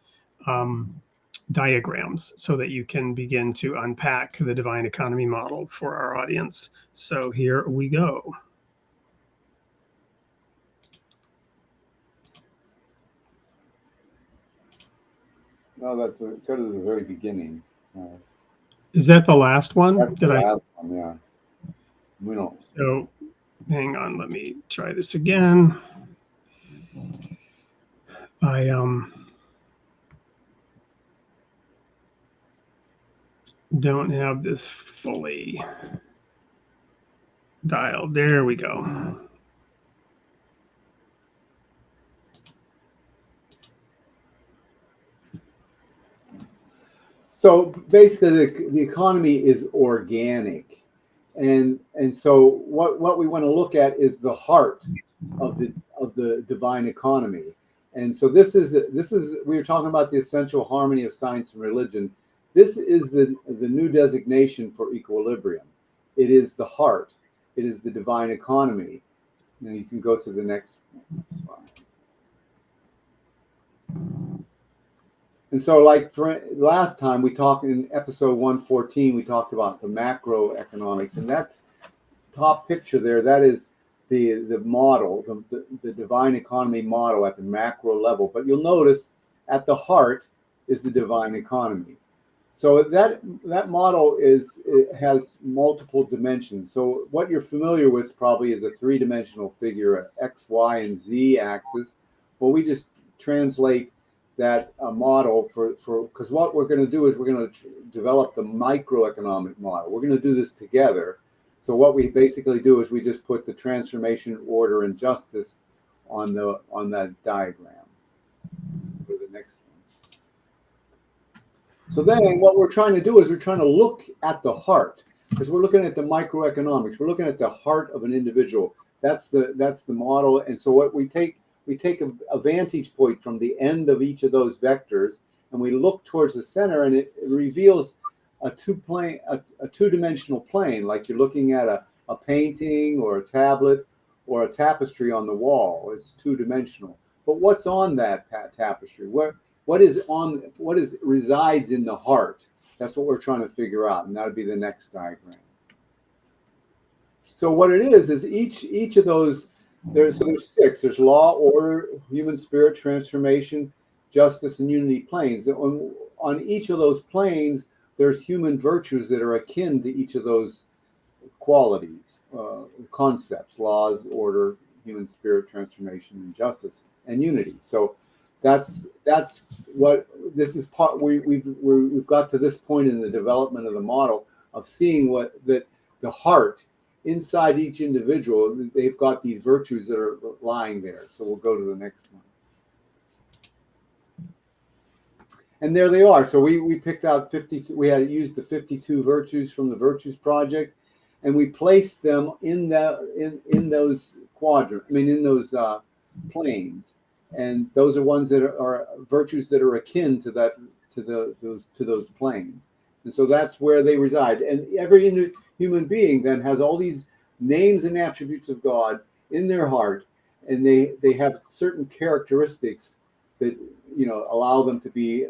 diagrams so that you can begin to unpack the Divine Economy model for our audience. So here we go. No, go to the very beginning. Is that the last one? That's the last one, yeah. We don't. So, hang on, let me try this again. I don't have this fully dialed. There we go. So basically, the economy is organic, and so what we want to look at is the heart of the divine economy. And so this is we were talking about the essential harmony of science and religion. This is the new designation for equilibrium. It is the heart. It is the divine economy. Now you can go to the next slide. And so, like for last time, we talked in episode 114, we talked about the macroeconomics, and that's top picture there. That is the model, the divine economy model at the macro level. But you'll notice at the heart is the divine economy. So that model has multiple dimensions. So what you're familiar with probably is a three-dimensional figure, an X, Y, and Z axis. Well, we just translate that model for because what we're going to do is we're going to develop the microeconomic model. We're going to do this together. So what we basically do is we just put the transformation, order, and justice on that diagram. For the next one. So then what we're trying to do is we're trying to look at the heart, because we're looking at the microeconomics. We're looking at the heart of an individual. That's the model. And so what we take a vantage point from the end of each of those vectors, and we look towards the center, and it reveals a two-dimensional plane, like you're looking at a painting or a tablet or a tapestry on the wall. It's two-dimensional. But what's on that tapestry? What resides in the heart? That's what we're trying to figure out, and that would be the next diagram. So what it is each of those. There's six. There's law, order, human spirit, transformation, justice, and unity planes. On each of those planes, there's human virtues that are akin to each of those qualities, concepts, laws, order, human spirit, transformation, and justice, and unity. So that's what this is. We've got to this point in the development of the model of seeing that the heart. Inside each individual, they've got these virtues that are lying there. So we'll go to the next one. And there they are. So we picked out 52. We had used the 52 virtues from the Virtues Project, and we placed them in those quadrants. In those planes. and those are ones that are virtues that are akin to that, to those planes. And so that's where they reside. And every human being then has all these names and attributes of God in their heart, and they have certain characteristics that, you know, allow them to be,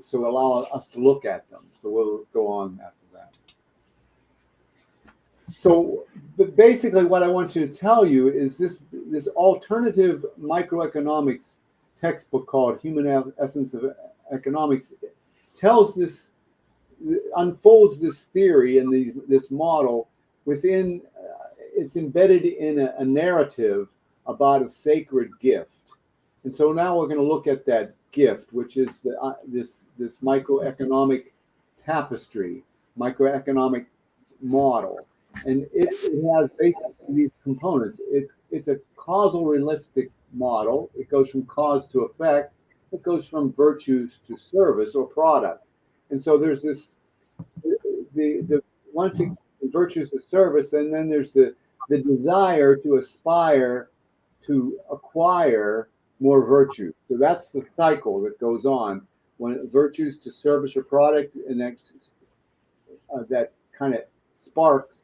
so allow us to look at them. So we'll go on after that. So, but basically what I want you to tell you is this alternative microeconomics textbook called Human Essence of Economics tells this, unfolds this theory and this model within, it's embedded in a narrative about a sacred gift. And so now we're going to look at that gift, which is this microeconomic tapestry, microeconomic model. And it has basically these components. It's a causal realistic model. It goes from cause to effect. It goes from virtues to service or product. And so there's this, the once it virtues to service, and then there's the desire to aspire to acquire more virtue. So that's the cycle that goes on when virtues to service or product, and that kind of sparks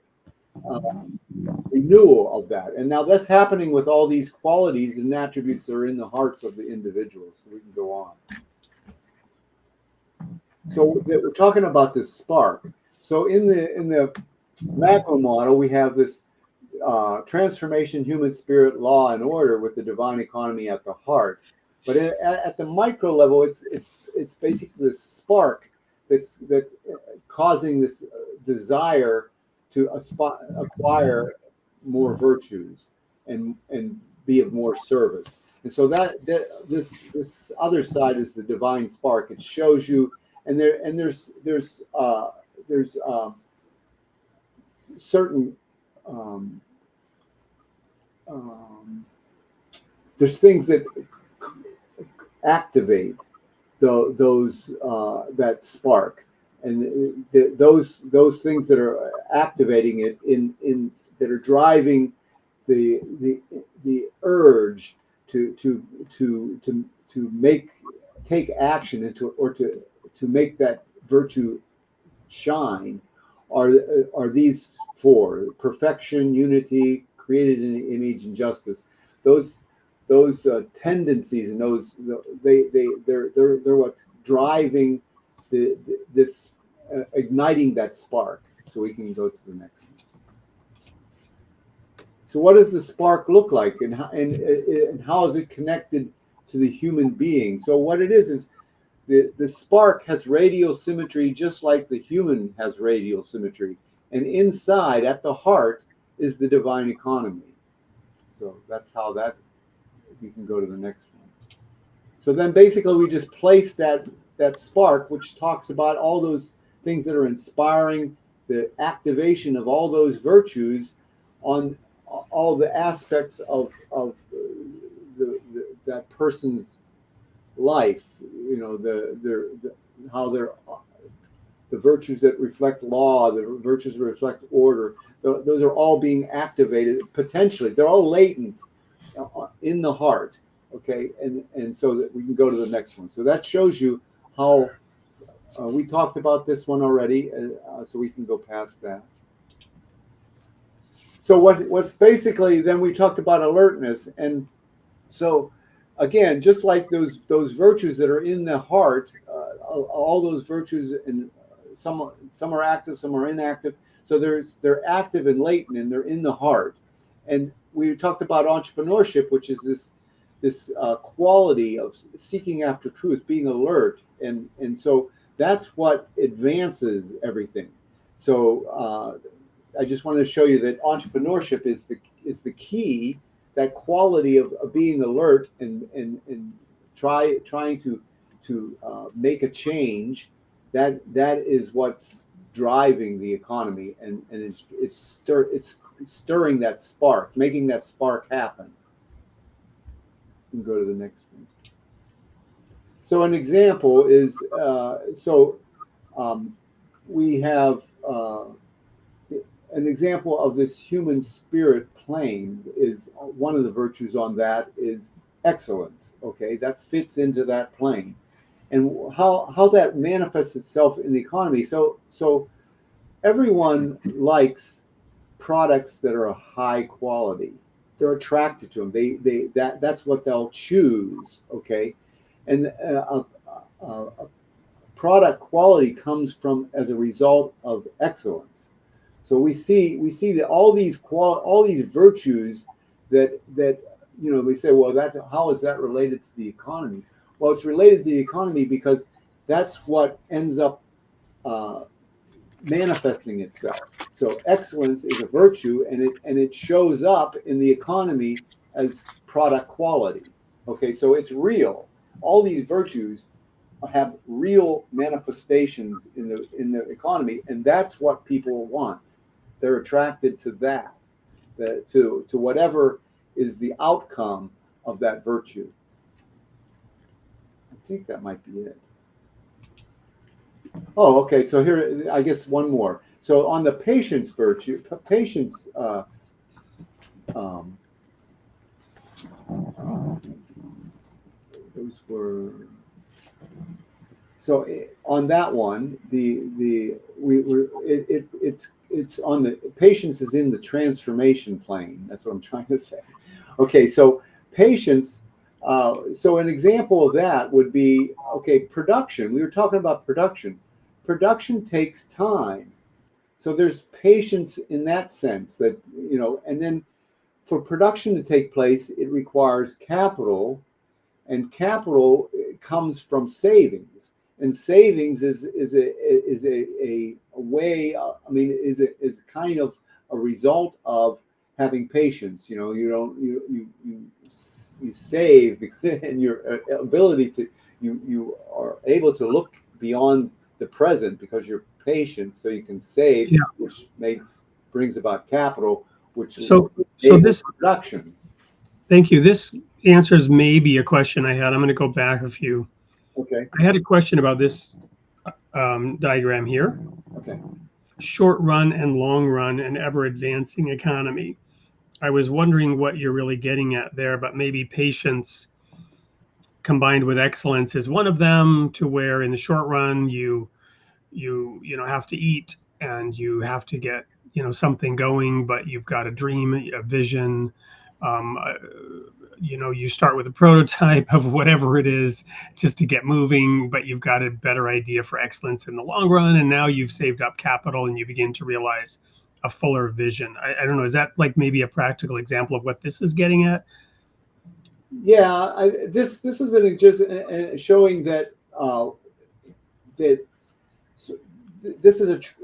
renewal of that. And now that's happening with all these qualities and attributes that are in the hearts of the individuals. So we can go on. So we're talking about this spark. So in the macro model, we have this transformation, human spirit, law, and order with the divine economy at the heart. But at the micro level, it's basically this spark that's causing this desire to acquire more virtues and be of more service. And so this other side is the divine spark. It shows you, and there's certain there's things that activate those that spark, and those things that are activating it in that are driving the urge to take action and to make that virtue shine are these four: perfection, unity, created in the image, and justice. Those tendencies and they're what's driving this igniting that spark. So we can go to the next one. So what does the spark look like, and how is it connected to the human being? So what it is the spark has radial symmetry, just like the human has radial symmetry, and inside at the heart is the divine economy. So that's how that. You can go to the next one. So then basically we just place that spark, which talks about all those things that are inspiring the activation of all those virtues on all the aspects of that person's life. You know, how they're the virtues that reflect law, the virtues that reflect order. Those are all being activated potentially. They're all latent in the heart, okay, and so that we can go to the next one. So that shows you how we talked about this one already, so we can go past that. So what's basically, then we talked about alertness, and so again, just like those virtues that are in the heart, all those virtues, and some are active, some are inactive. So they're active and latent, and they're in the heart. And we talked about entrepreneurship, which is this quality of seeking after truth, being alert, and so that's what advances everything. So I just wanted to show you that entrepreneurship is the key, that quality of being alert and trying to make a change. That is what's driving the economy, and it's stirring that spark, making that spark happen. You can go to the next one. So an example is, we have an example of this human spirit plane. Is one of the virtues on that is excellence. Okay. Okay, that fits into that plane. And how that manifests itself in the economy. So everyone likes products that are of high quality. They're attracted to them. That's what they'll choose. Okay, and product quality comes from as a result of excellence. So we see that all these virtues that we say, well, that how is that related to the economy? Well, it's related to the economy because that's what ends up manifesting itself. So excellence is a virtue, and it shows up in the economy as product quality. Okay, so it's real. All these virtues have real manifestations in the economy, and that's what people want. They're attracted to that, to whatever is the outcome of that virtue. I think that might be it. Oh, okay. So here, I guess one more. So on the patience virtue, patience. Those were. So on that one, it's on the patience is in the transformation plane. That's what I'm trying to say. Okay, so patience. So an example of that would be, okay, production. We were talking about production. Production takes time. So there's patience in that sense that, and then for production to take place, it requires capital, and capital comes from savings. And savings is a way, is kind of a result of having patience. You save, and your ability to you are able to look beyond the present because you're patient, so you can save, which brings about capital, which this production. Thank you. This answers maybe a question I had. I'm going to go back a few. Okay. I had a question about this diagram here. Okay. Short run and long run and ever advancing economy. I was wondering what you're really getting at there, but maybe patience combined with excellence is one of them, to where in the short run you have to eat and you have to get something going, but you've got a dream, a vision. You start with a prototype of whatever it is just to get moving, but you've got a better idea for excellence in the long run, and now you've saved up capital and you begin to realize a fuller vision. I don't know, is that like maybe a practical example of what this is getting at? Yeah, this is just showing that this is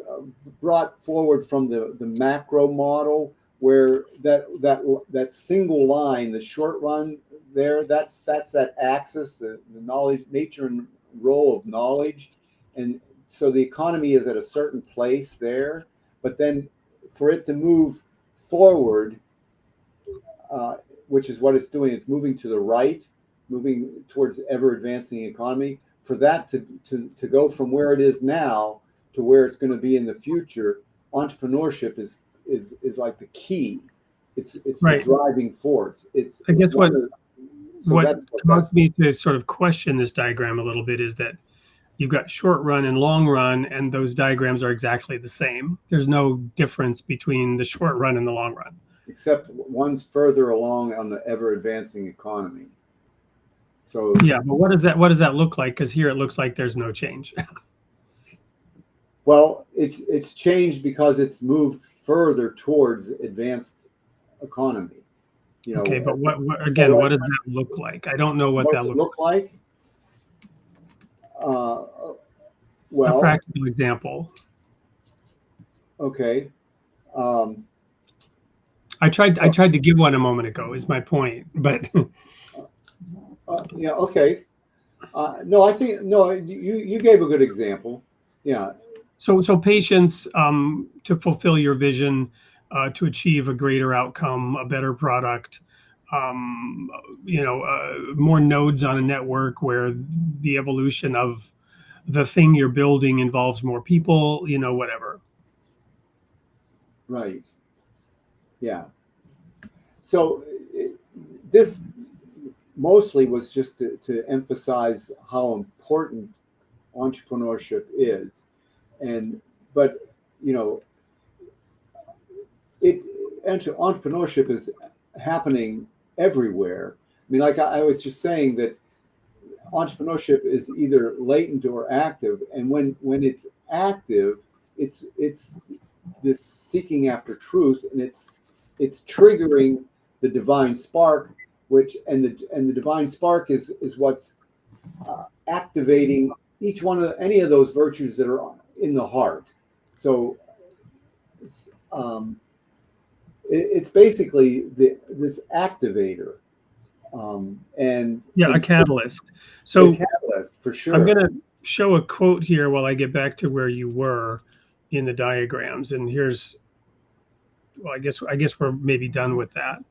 brought forward from the macro model, where that single line, the short run there, that's that axis, the knowledge, nature and role of knowledge, and so the economy is at a certain place there, but then for it to move forward, which is what it's doing, it's moving to the right, moving towards ever advancing economy. For that to go from where it is now to where it's going to be in the future, entrepreneurship is like the key. It's right. The driving force. I guess what caused me to sort of question this diagram a little bit is that you've got short run and long run, and those diagrams are exactly the same. There's no difference between the short run and the long run. Except one's further along on the ever advancing economy. So yeah, but what does that look like? Because here it looks like there's no change. Well, it's changed because it's moved further towards advanced economy. Okay, but what again? So what does that look like? I don't know what that looks like. Well, a practical example. Okay. I tried to give one a moment ago. Is my point, but. Yeah. Okay. No, I think you gave a good example. Yeah. So patience to fulfill your vision, to achieve a greater outcome, a better product, more nodes on a network where the evolution of the thing you're building involves more people, whatever. Right. Yeah. So this mostly was just to emphasize how important entrepreneurship is. But you know, entrepreneurship is happening everywhere. I mean, like I was just saying that entrepreneurship is either latent or active, and when it's active, it's this seeking after truth, and it's triggering the divine spark, which and the divine spark is what's activating each one of any of those virtues that are in the heart. So it's basically this activator, and a catalyst. So a catalyst for sure. I'm going to show a quote here while I get back to where you were in the diagrams. And here's, well, I guess we're maybe done with that.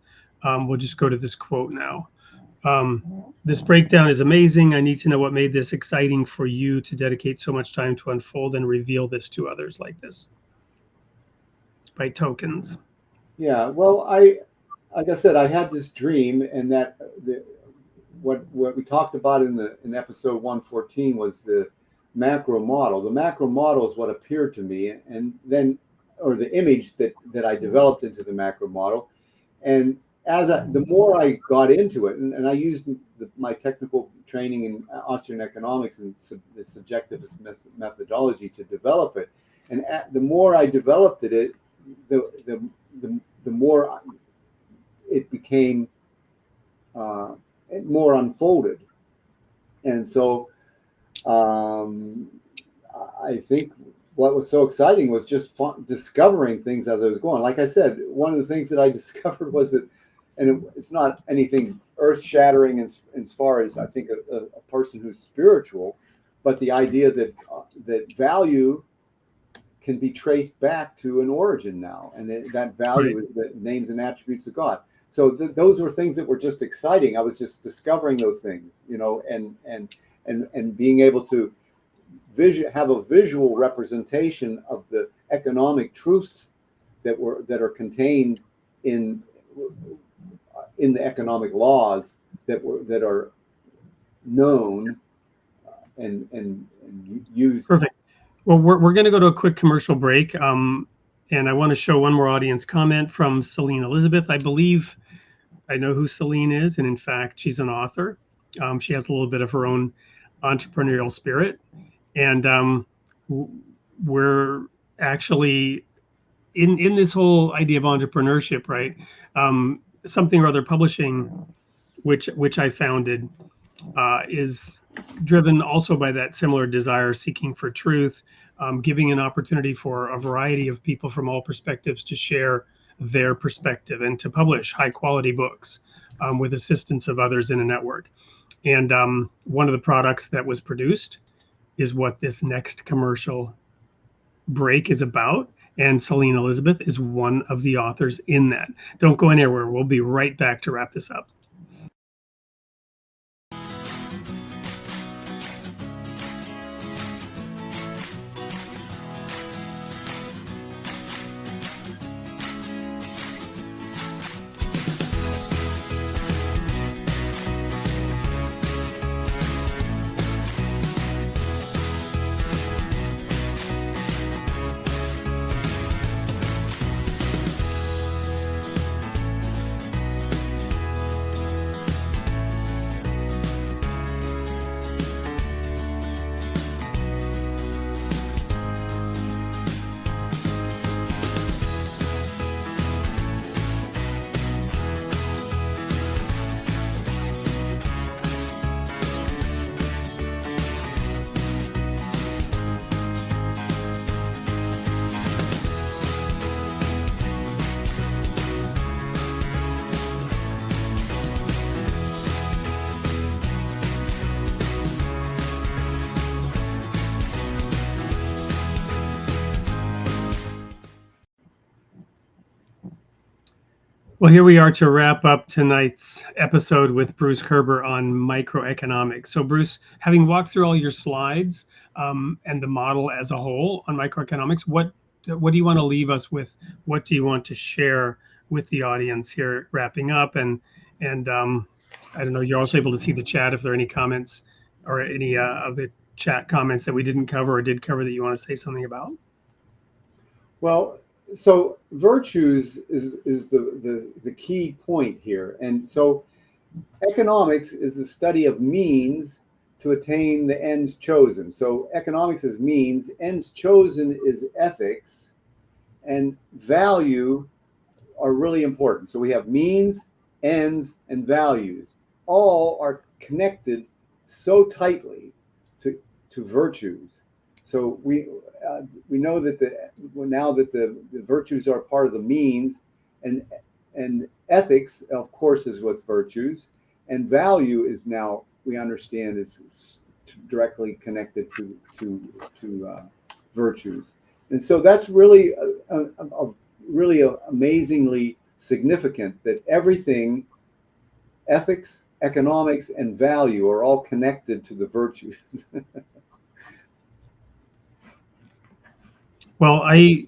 We'll just go to this quote now. This breakdown is amazing. I need to know what made this exciting for you to dedicate so much time to unfold and reveal this to others like this. By tokens. Yeah, well, like I said, I had this dream, and that what we talked about in episode 114 was the macro model. The macro model is what appeared to me, and then, or the image that I developed into the macro model. And the more I got into it, and I used my technical training in Austrian economics and the subjectivist methodology to develop it, and the more I developed it, the more it became more unfolded. And so I think what was so exciting was just discovering things as I was going. Like I said, one of the things that I discovered was that, and it's not anything earth-shattering as far as I think a person who's spiritual, but the idea that value can be traced back to an origin now, and that value is the names and attributes of God. So those were things that were just exciting. I was just discovering those things, you know, and being able to have a visual representation of the economic truths that are contained in the economic laws that are known and used. Perfect. Well, we're going to go to a quick commercial break, and I want to show one more audience comment from Celine Elizabeth. I believe I know who Celine is, and in fact, she's an author. She has a little bit of her own entrepreneurial spirit, and we're actually in this whole idea of entrepreneurship, right? Something or Other Publishing, which I founded, is driven also by that similar desire, seeking for truth, giving an opportunity for a variety of people from all perspectives to share their perspective and to publish high quality books with assistance of others in a network. And one of the products that was produced is what this next commercial break is about. And Celine Elizabeth is one of the authors in that. Don't go anywhere. We'll be right back to wrap this up. Well, here we are to wrap up tonight's episode with Bruce Koerber on microeconomics. So Bruce, having walked through all your slides and the model as a whole on microeconomics, what do you want to leave us with? What do you want to share with the audience here, wrapping up? And I don't know. You're also able to see the chat if there are any comments or any of the chat comments that we didn't cover or did cover that you want to say something about. Well, so virtues is the key point here. And so economics is the study of means to attain the ends chosen. So economics is means, ends chosen is ethics, and value are really important. So we have means, ends, and values. All are connected so tightly to virtues. So we know that now that the virtues are part of the means, and ethics, of course, is what's virtues, and value is now we understand is directly connected to virtues, and so that's really really amazingly significant that everything, ethics, economics, and value are all connected to the virtues. Well, I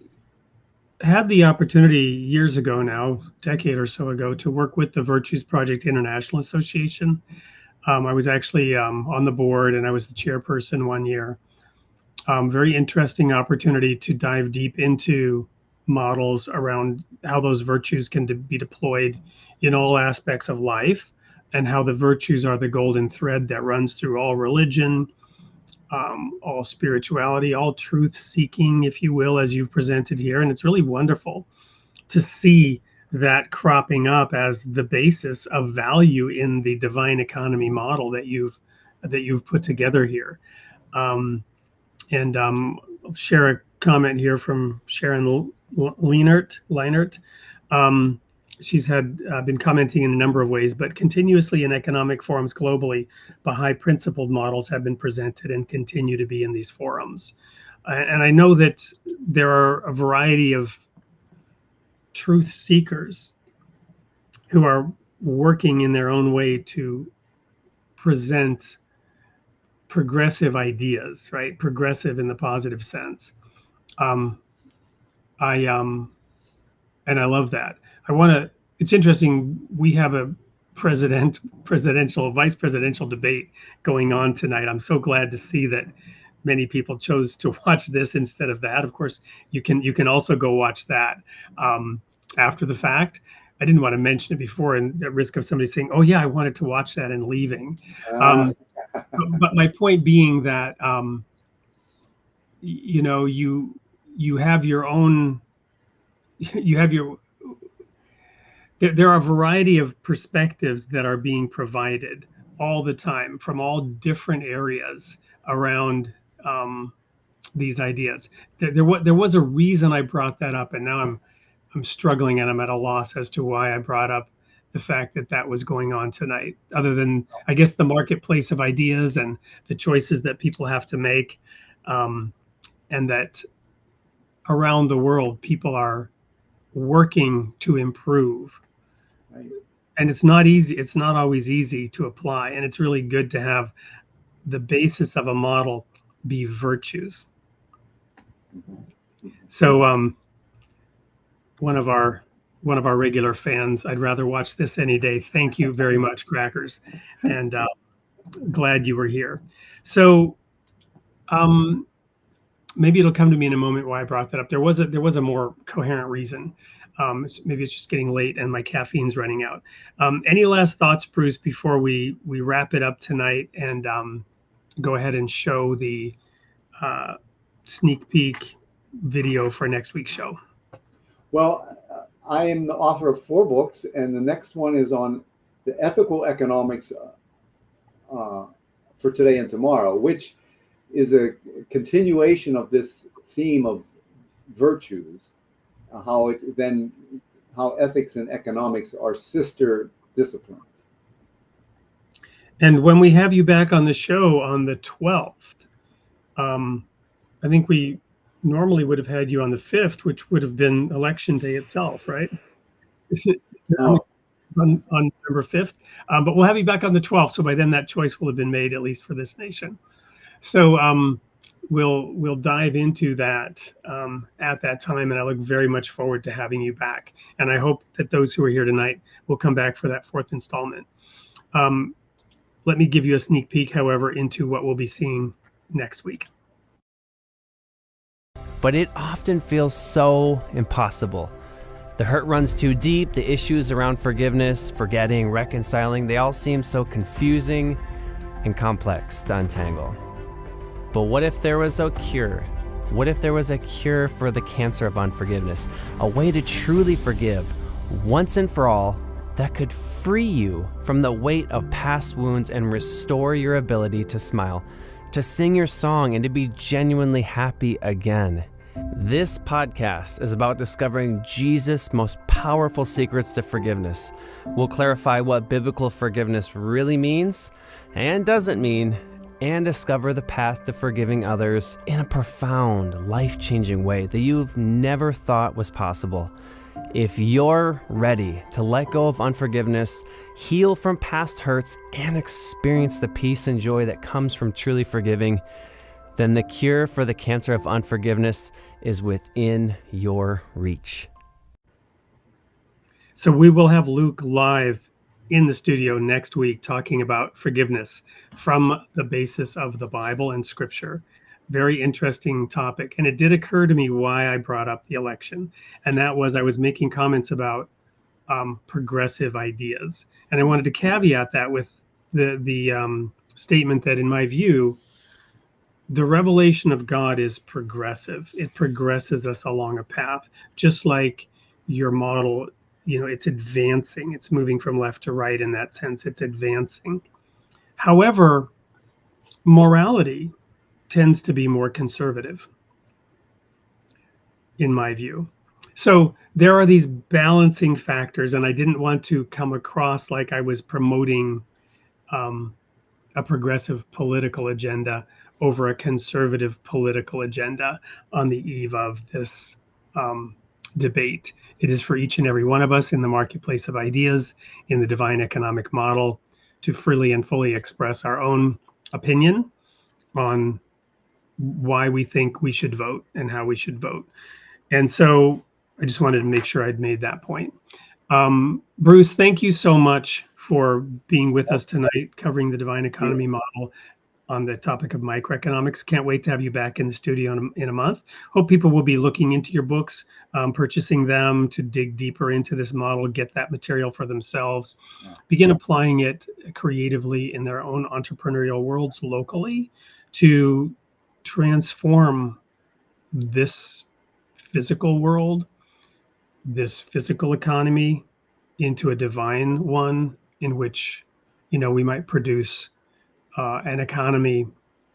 had the opportunity years ago now, a decade or so ago, to work with the Virtues Project International Association. I was actually on the board, and I was the chairperson one year. Very interesting opportunity to dive deep into models around how those virtues can be deployed in all aspects of life, and how the virtues are the golden thread that runs through all religion, all spirituality, all truth seeking, if you will, as you've presented here. And it's really wonderful to see that cropping up as the basis of value in the divine economy model that you've put together here. I'll share a comment here from Sharon Leinert. She's been commenting in a number of ways, but continuously in economic forums globally, Baha'i principled models have been presented and continue to be in these forums. And I know that there are a variety of truth seekers who are working in their own way to present progressive ideas, right? Progressive in the positive sense. And I love that. It's interesting. We have a vice presidential debate going on tonight. I'm so glad to see that many people chose to watch this instead of that. Of course, you can also go watch that after the fact. I didn't want to mention it before, and at risk of somebody saying, "Oh yeah, I wanted to watch that," and leaving. But my point being that you have your own. There are a variety of perspectives that are being provided all the time from all different areas around these ideas. There was a reason I brought that up, and now I'm struggling and I'm at a loss as to why I brought up the fact that was going on tonight, other than I guess the marketplace of ideas and the choices that people have to make, and that around the world people are working to improve. Right. And it's not easy. It's not always easy to apply. And it's really good to have the basis of a model be virtues. So one of our regular fans, I'd rather watch this any day. Thank you very much, Crackers. And glad you were here. So maybe it'll come to me in a moment why I brought that up. There was a more coherent reason. Maybe it's just getting late and my caffeine's running out. Any last thoughts, Bruce, before we wrap it up tonight and go ahead and show the sneak peek video for next week's show? Well, I am the author of 4 books, and the next one is on the ethical economics for today and tomorrow, which is a continuation of this theme of virtues. How ethics and economics are sister disciplines. And when we have you back on the show on the 12th, I think we normally would have had you on the 5th, which would have been election day itself, right? Is it on November 5th? But we'll have you back on the 12th, so by then that choice will have been made, at least for this nation. So we'll dive into that at that time, and I look very much forward to having you back. And I hope that those who are here tonight will come back for that 4th installment. Let me give you a sneak peek, however, into what we'll be seeing next week. But it often feels so impossible. The hurt runs too deep, the issues around forgiveness, forgetting, reconciling, they all seem so confusing and complex to untangle. But what if there was a cure? What if there was a cure for the cancer of unforgiveness? A way to truly forgive, once and for all, that could free you from the weight of past wounds and restore your ability to smile, to sing your song, and to be genuinely happy again. This podcast is about discovering Jesus' most powerful secrets to forgiveness. We'll clarify what biblical forgiveness really means and doesn't mean, and discover the path to forgiving others in a profound, life-changing way that you've never thought was possible. If you're ready to let go of unforgiveness, heal from past hurts, and experience the peace and joy that comes from truly forgiving, then the cure for the cancer of unforgiveness is within your reach. So we will have Luke live in the studio next week talking about forgiveness from the basis of the Bible and Scripture. Very interesting topic. And it did occur to me why I brought up the election. And that was I was making comments about progressive ideas. And I wanted to caveat that with the statement that, in my view, the revelation of God is progressive. It progresses us along a path, just like your model, it's advancing. It's moving from left to right in that sense. It's advancing. However, morality tends to be more conservative, in my view. So there are these balancing factors, and I didn't want to come across like I was promoting a progressive political agenda over a conservative political agenda on the eve of this debate. It is for each and every one of us in the marketplace of ideas, in the divine economic model, to freely and fully express our own opinion on why we think we should vote and how we should vote. And so I just wanted to make sure I'd made that point. Bruce, thank you so much for being with us tonight, covering the divine economy model on the topic of microeconomics. Can't wait to have you back in the studio in a month. Hope people will be looking into your books, purchasing them to dig deeper into this model, get that material for themselves, begin applying it creatively in their own entrepreneurial worlds locally to transform this physical world, this physical economy, into a divine one in which, we might produce an economy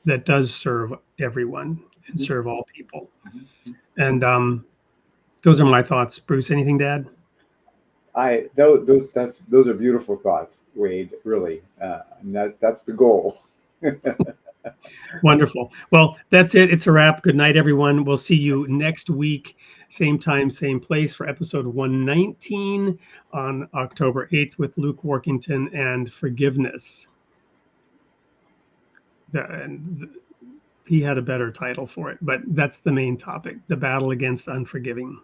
that does serve everyone and serve all people. And those are my thoughts. Bruce, anything to add? Those are beautiful thoughts, Wade. Really, and that's the goal. Wonderful. Well, that's it. It's a wrap. Good night, everyone. We'll see you next week, same time, same place, for episode 119 on October 8th with Luke Workington and forgiveness. He had a better title for it, but that's the main topic: the battle against unforgiving.